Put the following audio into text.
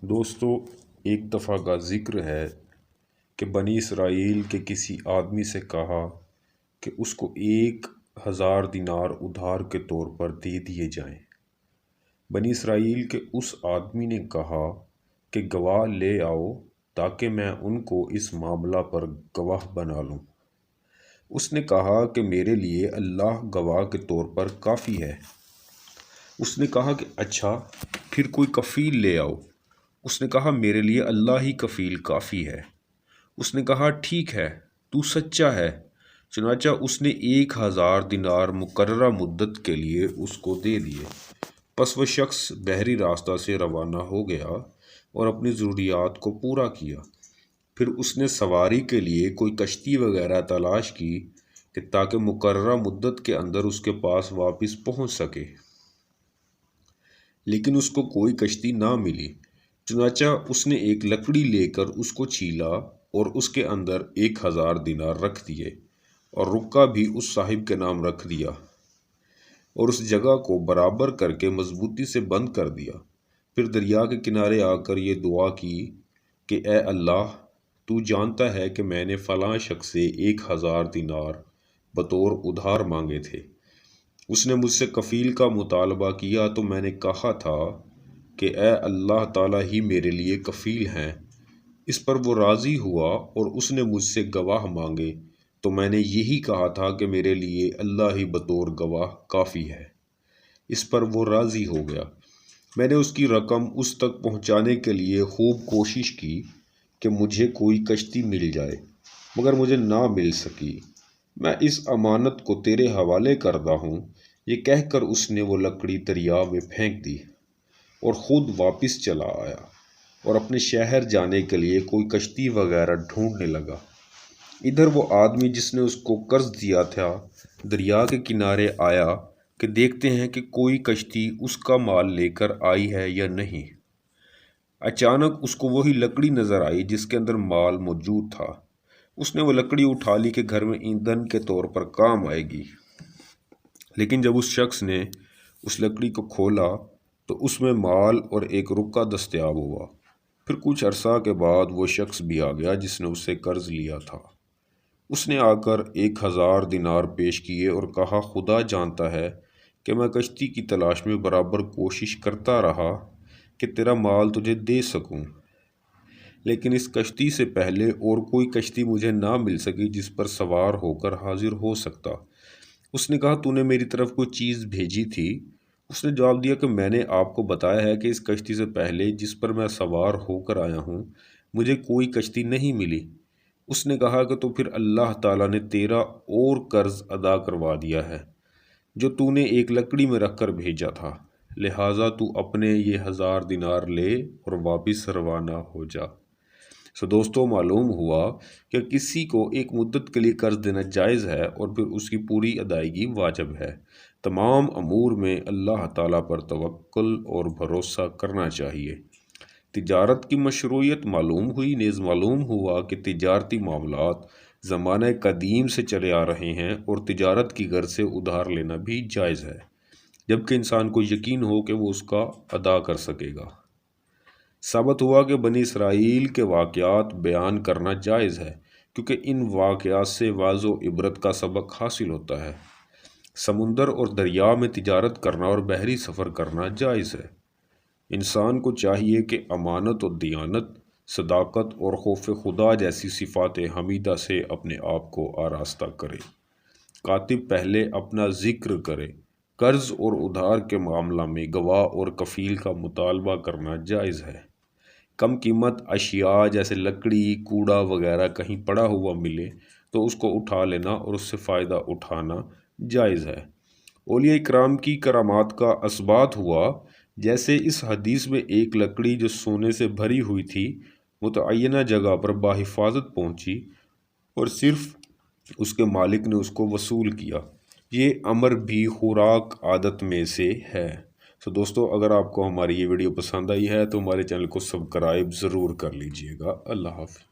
دوستو، ایک دفعہ کا ذکر ہے کہ بنی اسرائیل کے کسی آدمی سے کہا کہ اس کو 1000 دینار ادھار کے طور پر دے دیے جائیں۔ بنی اسرائیل کے اس آدمی نے کہا کہ گواہ لے آؤ تاکہ میں ان کو اس معاملہ پر گواہ بنا لوں۔ اس نے کہا کہ میرے لیے اللہ گواہ کے طور پر کافی ہے۔ اس نے کہا کہ اچھا، پھر کوئی کفیل لے آؤ۔ اس نے کہا میرے لیے اللہ ہی کفیل کافی ہے۔ اس نے کہا ٹھیک ہے، تو سچا ہے۔ چنانچہ اس نے 1000 دینار مقررہ مدت کے لیے اس کو دے دیے۔ پس وہ شخص بحری راستہ سے روانہ ہو گیا اور اپنی ضروریات کو پورا کیا۔ پھر اس نے سواری کے لیے کوئی کشتی وغیرہ تلاش کی کہ تاکہ مقررہ مدت کے اندر اس کے پاس واپس پہنچ سکے، لیکن اس کو کوئی کشتی نہ ملی۔ چنانچہ اس نے ایک لکڑی لے کر اس کو چھیلا اور اس کے اندر 1000 دینار رکھ دیے اور رکا بھی اس صاحب کے نام رکھ دیا اور اس جگہ کو برابر کر کے مضبوطی سے بند کر دیا۔ پھر دریا کے کنارے آ کر یہ دعا کی کہ اے اللہ، تو جانتا ہے کہ میں نے فلاں شخص سے 1000 دینار بطور ادھار مانگے تھے۔ اس نے مجھ سے کفیل کا مطالبہ کیا تو میں نے کہا تھا کہ اے اللہ تعالیٰ ہی میرے لیے کفیل ہیں۔ اس پر وہ راضی ہوا اور اس نے مجھ سے گواہ مانگے تو میں نے یہی کہا تھا کہ میرے لیے اللہ ہی بطور گواہ کافی ہے۔ اس پر وہ راضی ہو گیا۔ میں نے اس کی رقم اس تک پہنچانے کے لیے خوب کوشش کی کہ مجھے کوئی کشتی مل جائے، مگر مجھے نہ مل سکی۔ میں اس امانت کو تیرے حوالے کرتا ہوں۔ یہ کہہ کر اس نے وہ لکڑی دریا میں پھینک دی اور خود واپس چلا آیا اور اپنے شہر جانے کے لیے کوئی کشتی وغیرہ ڈھونڈنے لگا۔ ادھر وہ آدمی جس نے اس کو قرض دیا تھا دریا کے کنارے آیا کہ دیکھتے ہیں کہ کوئی کشتی اس کا مال لے کر آئی ہے یا نہیں۔ اچانک اس کو وہی لکڑی نظر آئی جس کے اندر مال موجود تھا۔ اس نے وہ لکڑی اٹھا لی کہ گھر میں ایندھن کے طور پر کام آئے گی، لیکن جب اس شخص نے اس لکڑی کو کھولا تو اس میں مال اور ایک رکا دستیاب ہوا۔ پھر کچھ عرصہ کے بعد وہ شخص بھی آ گیا جس نے اس سے قرض لیا تھا۔ اس نے آ کر 1000 دینار پیش کیے اور کہا خدا جانتا ہے کہ میں کشتی کی تلاش میں برابر کوشش کرتا رہا کہ تیرا مال تجھے دے سکوں، لیکن اس کشتی سے پہلے اور کوئی کشتی مجھے نہ مل سکی جس پر سوار ہو کر حاضر ہو سکتا۔ اس نے کہا تو نے میری طرف کوئی چیز بھیجی تھی؟ اس نے جواب دیا کہ میں نے آپ کو بتایا ہے کہ اس کشتی سے پہلے جس پر میں سوار ہو کر آیا ہوں مجھے کوئی کشتی نہیں ملی۔ اس نے کہا کہ تو پھر اللہ تعالیٰ نے تیرا اور قرض ادا کروا دیا ہے جو تو نے ایک لکڑی میں رکھ کر بھیجا تھا، لہٰذا تو اپنے یہ 1000 دینار لے اور واپس روانہ ہو جا۔ دوستو، معلوم ہوا کہ کسی کو ایک مدت کے لیے قرض دینا جائز ہے اور پھر اس کی پوری ادائیگی واجب ہے۔ تمام امور میں اللہ تعالیٰ پر توکل اور بھروسہ کرنا چاہیے۔ تجارت کی مشروعیت معلوم ہوئی، نیز معلوم ہوا کہ تجارتی معاملات زمانہ قدیم سے چلے آ رہے ہیں اور تجارت کی غرض سے ادھار لینا بھی جائز ہے، جبکہ انسان کو یقین ہو کہ وہ اس کا ادا کر سکے گا۔ ثابت ہوا کہ بنی اسرائیل کے واقعات بیان کرنا جائز ہے کیونکہ ان واقعات سے واعظ و عبرت کا سبق حاصل ہوتا ہے۔ سمندر اور دریا میں تجارت کرنا اور بحری سفر کرنا جائز ہے۔ انسان کو چاہیے کہ امانت و دیانت، صداقت اور خوف خدا جیسی صفات حمیدہ سے اپنے آپ کو آراستہ کرے۔ کاتب پہلے اپنا ذکر کرے۔ قرض اور ادھار کے معاملہ میں گواہ اور کفیل کا مطالبہ کرنا جائز ہے۔ کم قیمت اشیاء جیسے لکڑی، کوڑا وغیرہ کہیں پڑا ہوا ملے تو اس کو اٹھا لینا اور اس سے فائدہ اٹھانا جائز ہے۔ اولیاء اکرام کی کرامات کا اثبات ہوا، جیسے اس حدیث میں ایک لکڑی جو سونے سے بھری ہوئی تھی متعینہ جگہ پر بحفاظت پہنچی اور صرف اس کے مالک نے اس کو وصول کیا۔ یہ امر بھی خوراک عادت میں سے ہے۔ دوستو، اگر آپ کو ہماری یہ ویڈیو پسند آئی ہے تو ہمارے چینل کو سبسکرائب ضرور کر لیجئے گا۔ اللہ حافظ۔